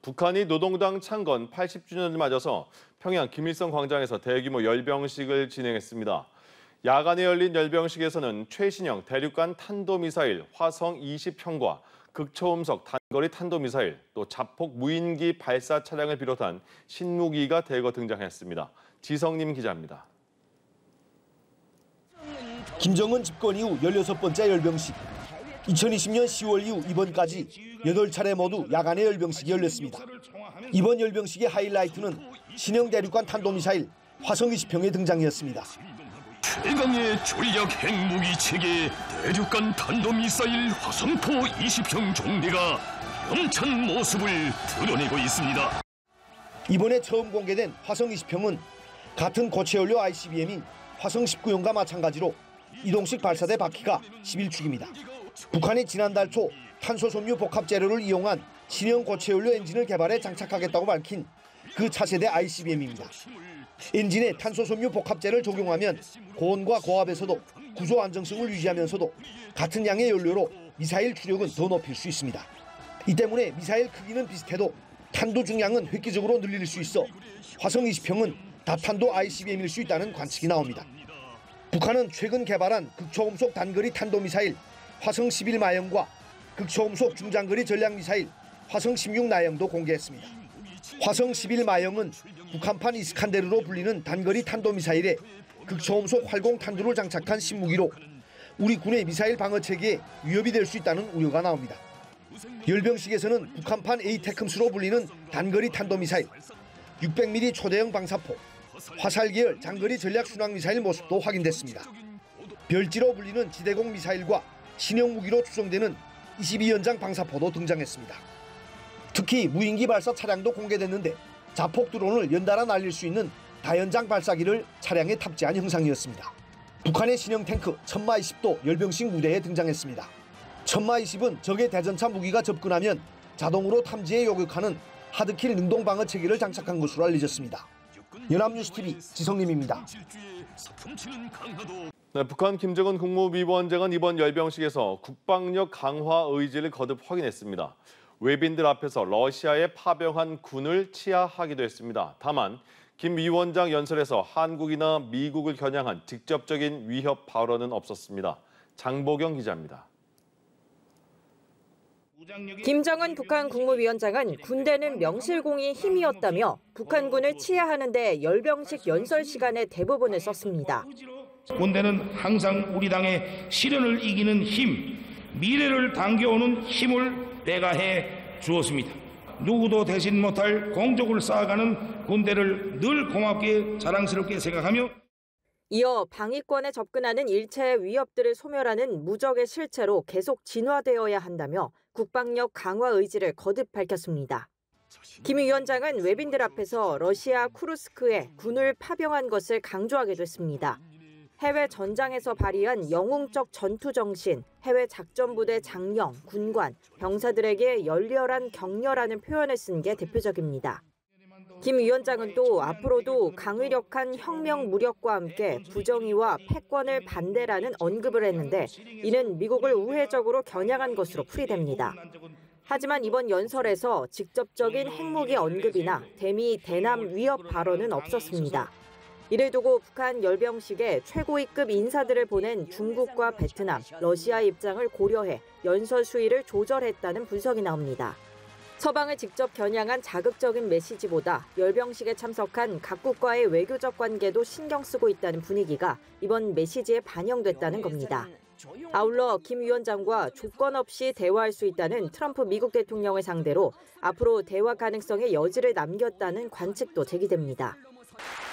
북한이 노동당 창건 80주년을 맞아서 평양 김일성 광장에서 대규모 열병식을 진행했습니다. 야간에 열린 열병식에서는 최신형 대륙간 탄도미사일 화성 20형과 극초음속 단거리 탄도미사일, 또 자폭 무인기 발사 차량을 비롯한 신무기가 대거 등장했습니다. 지성님 기자입니다. 김정은 집권 이후 16번째 열병식. 2020년 10월 이후 이번까지 8차례 모두 야간에 열병식이 열렸습니다. 이번 열병식의 하이라이트는 신형 대륙간 탄도미사일 화성 20형의 등장이었습니다. 최강의 전략 핵무기 체계 대륙간 탄도미사일 화성포 20형 종대가 영찬 모습을 드러내고 있습니다. 이번에 처음 공개된 화성 20형은 같은 고체 연료 ICBM인 화성 19형과 마찬가지로 이동식 발사대 바퀴가 11축입니다. 북한이 지난달 초 탄소 섬유 복합 재료를 이용한 신형 고체 연료 엔진을 개발해 장착하겠다고 밝힌 그 차세대 ICBM입니다. 엔진에 탄소 섬유 복합재를 적용하면 고온과 고압에서도 구조 안정성을 유지하면서도 같은 양의 연료로 미사일 추력은 더 높일 수 있습니다. 이 때문에 미사일 크기는 비슷해도 탄도 중량은 획기적으로 늘릴 수 있어 화성 20형은 다탄도 ICBM일 수 있다는 관측이 나옵니다. 북한은 최근 개발한 극초음속 단거리 탄도미사일 화성 11마형과 극초음속 중장거리 전략미사일 화성 16나형도 공개했습니다. 화성 11마형은 북한판 이스칸데르로 불리는 단거리 탄도미사일에 극초음속 활공탄두를 장착한 신무기로 우리 군의 미사일 방어체계에 위협이 될 수 있다는 우려가 나옵니다. 열병식에서는 북한판 에이테크스로 불리는 단거리 탄도미사일, 600mm 초대형 방사포, 화살 계열 장거리 전략 순항미사일 모습도 확인됐습니다. 별지로 불리는 지대공 미사일과 신형 무기로 추정되는 22연장 방사포도 등장했습니다. 특히 무인기 발사 차량도 공개됐는데 자폭 드론을 연달아 날릴 수 있는 다연장 발사기를 차량에 탑재한 형상이었습니다. 북한의 신형 탱크 천마20도 열병식 무대에 등장했습니다. 천마20은 적의 대전차 무기가 접근하면 자동으로 탐지에 요격하는 하드킬 능동 방어 체계를 장착한 것으로 알려졌습니다. 연합뉴스TV 지성림입니다. 네, 북한 김정은 국무위원장은 이번 열병식에서 국방력 강화 의지를 거듭 확인했습니다. 외빈들 앞에서 러시아에 파병한 군을 치하하기도 했습니다. 다만 김 위원장 연설에서 한국이나 미국을 겨냥한 직접적인 위협 발언은 없었습니다. 장보경 기자입니다. 김정은 북한 국무위원장은 군대는 명실공히 힘이었다며 북한군을 치하하는 데 열병식 연설 시간의 대부분을 썼습니다. 군대는 항상 우리 당의 시련을 이기는 힘, 미래를 당겨오는 힘을 배가해 주었습니다. 누구도 대신 못할 공적을 쌓아가는 군대를 늘 고맙게 자랑스럽게 생각하며 이어 방위권에 접근하는 일체의 위협들을 소멸하는 무적의 실체로 계속 진화되어야 한다며 국방력 강화 의지를 거듭 밝혔습니다. 김 위원장은 외빈들 앞에서 러시아 쿠르스크에 군을 파병한 것을 강조하기도 했습니다. 해외 전장에서 발휘한 영웅적 전투 정신, 해외 작전부대 장령, 군관, 병사들에게 열렬한 격려라는 표현을 쓴 게 대표적입니다. 김 위원장은 또 앞으로도 강의력한 혁명 무력과 함께 부정의와 패권을 반대라는 언급을 했는데 이는 미국을 우회적으로 겨냥한 것으로 풀이됩니다. 하지만 이번 연설에서 직접적인 핵무기 언급이나 대미 대남 위협 발언은 없었습니다. 이를 두고 북한 열병식에 최고위급 인사들을 보낸 중국과 베트남, 러시아 입장을 고려해 연설 수위를 조절했다는 분석이 나옵니다. 서방을 직접 겨냥한 자극적인 메시지보다 열병식에 참석한 각국과의 외교적 관계도 신경 쓰고 있다는 분위기가 이번 메시지에 반영됐다는 겁니다. 아울러 김 위원장과 조건 없이 대화할 수 있다는 트럼프 미국 대통령을 상대로 앞으로 대화 가능성의 여지를 남겼다는 관측도 제기됩니다.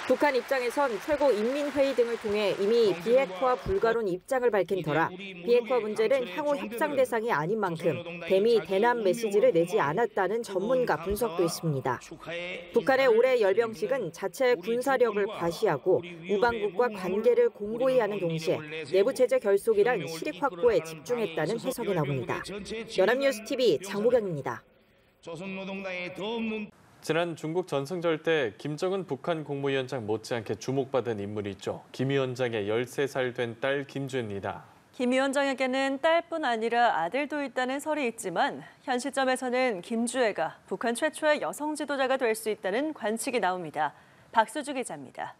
북한 입장에선 최고인민회의 등을 통해 이미 비핵화 불가론 입장을 밝힌 터라 비핵화 문제는 향후 협상 대상이 아닌 만큼 대미 대남 메시지를 내지 않았다는 전문가 분석도 있습니다. 북한의 올해 열병식은 자체 군사력을 과시하고 우방국과 관계를 공고히 하는 동시에 내부 체제 결속이란 실익 확보에 집중했다는 해석이 나옵니다. 연합뉴스TV 장보경입니다. 지난 중국 전승절 때 김정은 북한 국무위원장 못지않게 주목받은 인물이 있죠. 김 위원장의 13살 된 딸 김주입니다. 김 위원장에게는 딸뿐 아니라 아들도 있다는 설이 있지만 현 시점에서는 김주애가 북한 최초의 여성 지도자가 될 수 있다는 관측이 나옵니다. 박수주 기자입니다.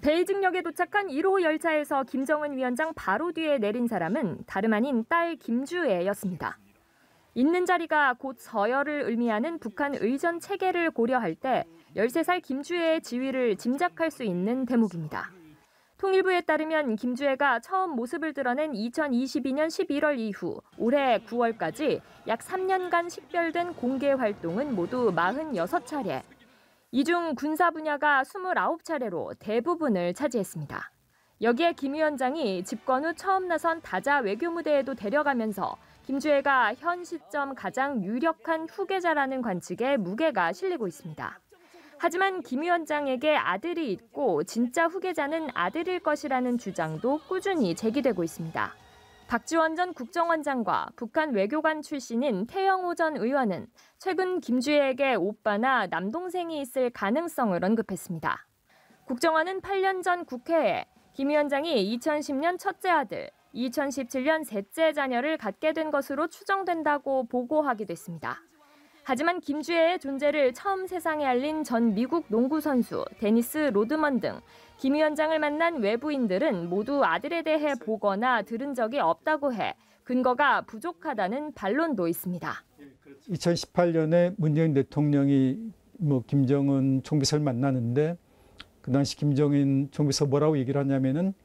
베이징역에 도착한 1호 열차에서 김정은 위원장 바로 뒤에 내린 사람은 다름 아닌 딸 김주애였습니다. 있는 자리가 곧 서열을 의미하는 북한 의전 체계를 고려할 때 13살 김주애의 지위를 짐작할 수 있는 대목입니다. 통일부에 따르면 김주애가 처음 모습을 드러낸 2022년 11월 이후 올해 9월까지 약 3년간 식별된 공개 활동은 모두 46차례. 이 중 군사 분야가 29차례로 대부분을 차지했습니다. 여기에 김 위원장이 집권 후 처음 나선 다자 외교 무대에도 데려가면서 김주애가 현 시점 가장 유력한 후계자라는 관측에 무게가 실리고 있습니다. 하지만 김 위원장에게 아들이 있고 진짜 후계자는 아들일 것이라는 주장도 꾸준히 제기되고 있습니다. 박지원 전 국정원장과 북한 외교관 출신인 태영호 전 의원은 최근 김주애에게 오빠나 남동생이 있을 가능성을 언급했습니다. 국정원은 8년 전 국회에 김 위원장이 2010년 첫째 아들, 2017년 셋째 자녀를 갖게 된 것으로 추정된다고 보고하기도 했습니다. 하지만 김주애의 존재를 처음 세상에 알린 전 미국 농구 선수 데니스 로드먼 등 김 위원장을 만난 외부인들은 모두 아들에 대해 보거나 들은 적이 없다고 해 근거가 부족하다는 반론도 있습니다. 2018년에 문재인 대통령이 김정은 총비서를 만나는데 그 당시 김정인 총비서 뭐라고 얘기를 하냐면은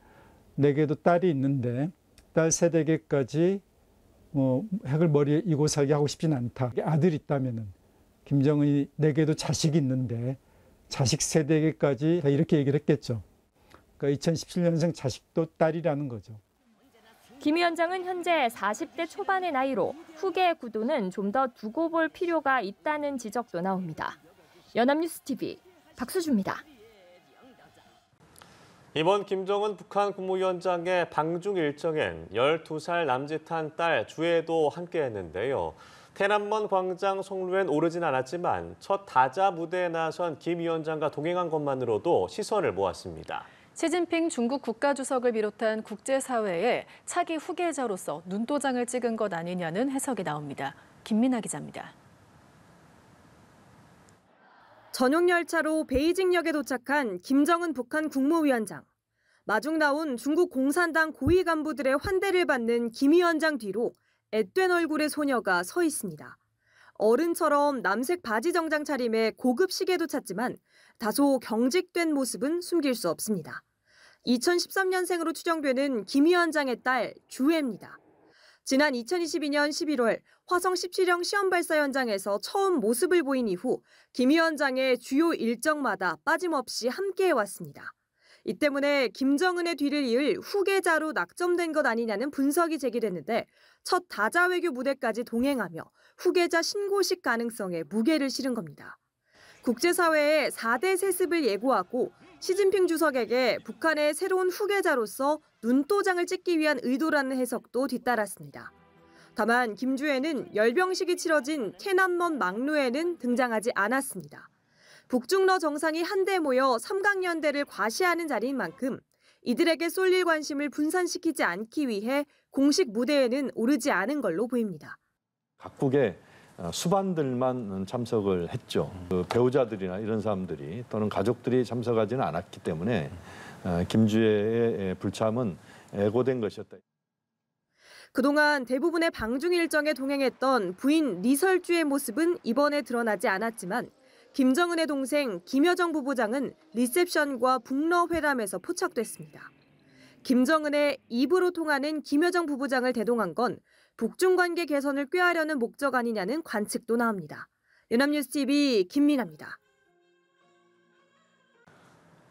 내게도 딸이 있는데 딸 세대계까지 핵을 머리에 이고 살게 하고 싶진 않다. 아들이 있다면은 김정은이 내게도 자식이 있는데 자식 세대계까지 이렇게 얘기를 했겠죠. 그러니까 2017년생 자식도 딸이라는 거죠. 김 위원장은 현재 40대 초반의 나이로 후계 구도는 좀 더 두고 볼 필요가 있다는 지적도 나옵니다. 연합뉴스TV 박수주입니다. 이번 김정은 북한 국무위원장의 방중 일정엔 12살 남짓한 딸 주애도 함께했는데요.天安門 광장 송로엔 오르진 않았지만 첫 다자 무대에 나선 김 위원장과 동행한 것만으로도 시선을 모았습니다. 시진핑 중국 국가주석을 비롯한 국제사회에 차기 후계자로서 눈도장을 찍은 것 아니냐는 해석이 나옵니다. 김민아 기자입니다. 전용 열차로 베이징역에 도착한 김정은 북한 국무위원장. 마중 나온 중국 공산당 고위 간부들의 환대를 받는 김 위원장 뒤로 앳된 얼굴의 소녀가 서 있습니다. 어른처럼 남색 바지 정장 차림에 고급 시계도 찼지만 다소 경직된 모습은 숨길 수 없습니다. 2013년생으로 추정되는 김 위원장의 딸 주애입니다. 지난 2022년 11월 화성 17형 시험 발사 현장에서 처음 모습을 보인 이후 김 위원장의 주요 일정마다 빠짐없이 함께해왔습니다. 이 때문에 김정은의 뒤를 이을 후계자로 낙점된 것 아니냐는 분석이 제기됐는데 첫 다자 외교 무대까지 동행하며 후계자 신고식 가능성에 무게를 실은 겁니다. 국제사회의 4대 세습을 예고하고 시진핑 주석에게 북한의 새로운 후계자로서 눈도장을 찍기 위한 의도라는 해석도 뒤따랐습니다. 다만 김주애는 열병식이 치러진天安門 막루에는 등장하지 않았습니다. 북중러 정상이 한데 모여 삼강연대를 과시하는 자리인 만큼 이들에게 쏠릴 관심을 분산시키지 않기 위해 공식 무대에는 오르지 않은 걸로 보입니다. 각국의 수반들만 참석을 했죠. 그 배우자들이나 이런 사람들이 또는 가족들이 참석하지는 않았기 때문에 김주애의 불참은 애고된 것이었다. 그동안 대부분의 방중 일정에 동행했던 부인 리설주의 모습은 이번에 드러나지 않았지만 김정은의 동생 김여정 부부장은 리셉션과 북러 회담에서 포착됐습니다. 김정은의 입으로 통하는 김여정 부부장을 대동한 건 북중 관계 개선을 꾀하려는 목적 아니냐는 관측도 나옵니다. 연합뉴스TV 김민아입니다.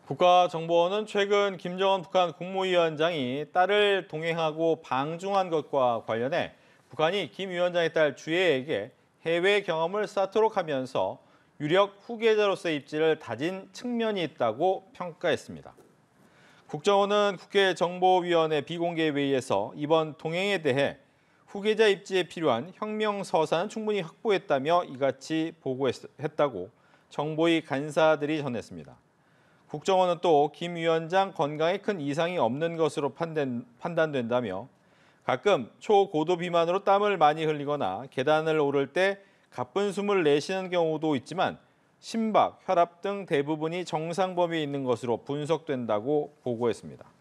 국가정보원은 최근 김정은 북한 국무위원장이 딸을 동행하고 방중한 것과 관련해 북한이 김 위원장의 딸 주애에게 해외 경험을 쌓도록 하면서 유력 후계자로서의 입지를 다진 측면이 있다고 평가했습니다. 국정원은 국회정보위원회 비공개 회의에서 이번 동행에 대해 후계자 입지에 필요한 혁명서사는 충분히 확보했다며 이같이 보고했다고 정보위 간사들이 전했습니다. 국정원은 또 김 위원장 건강에 큰 이상이 없는 것으로 판단된다며 가끔 초고도 비만으로 땀을 많이 흘리거나 계단을 오를 때 가쁜 숨을 내쉬는 경우도 있지만 심박, 혈압 등 대부분이 정상 범위에 있는 것으로 분석된다고 보고했습니다.